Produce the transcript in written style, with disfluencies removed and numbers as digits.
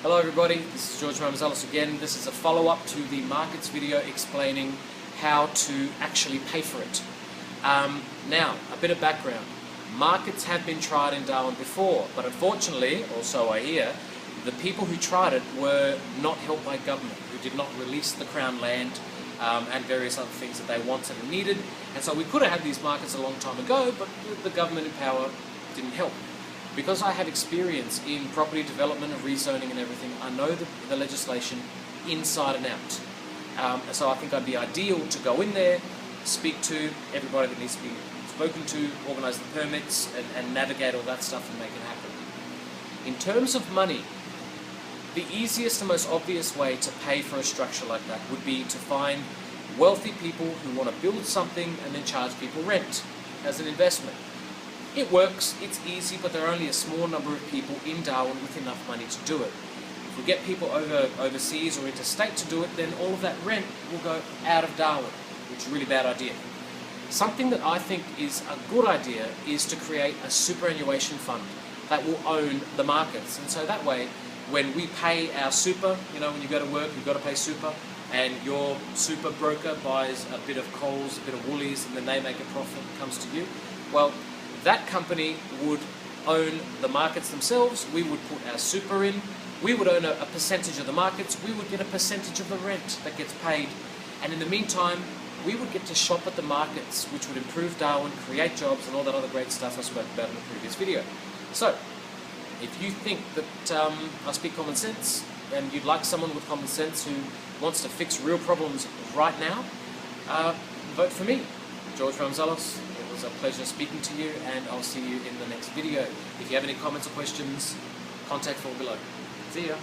Hello everybody, this is George Mamouzellos again. This is a follow-up to the markets video explaining how to actually pay for it. Now, a bit of background. Markets have been tried in Darwin before, but unfortunately, or so I hear, the people who tried it were not helped by government, who did not release the Crown land and various other things that they wanted and needed. And so we could have had these markets a long time ago, but the government in power didn't help. Because I have experience in property development and rezoning and everything, I know the legislation inside and out. So I think I'd be ideal to go in there, speak to everybody that needs to be spoken to, organise the permits and navigate all that stuff and make it happen. In terms of money, the easiest and most obvious way to pay for a structure like that would be to find wealthy people who want to build something and then charge people rent as an investment. It works, it's easy, but there are only a small number of people in Darwin with enough money to do it. If we get people overseas or interstate to do it, then all of that rent will go out of Darwin, which is a really bad idea. Something that I think is a good idea is to create a superannuation fund that will own the markets. And so that way, when we pay our super, when you go to work, you've got to pay super, and your super broker buys a bit of Coles, a bit of Woolies, and then they make a profit that comes to you, well, that company would own the markets themselves, we would put our super in, we would own a percentage of the markets, we would get a percentage of the rent that gets paid, and in the meantime, we would get to shop at the markets, which would improve Darwin, create jobs, and all that other great stuff I spoke about in the previous video. So, if you think that I speak common sense, and you'd like someone with common sense who wants to fix real problems right now, vote for me, George Mamouzellos. It was a pleasure speaking to you, and I'll see you in the next video. If you have any comments or questions, contact form below. See ya.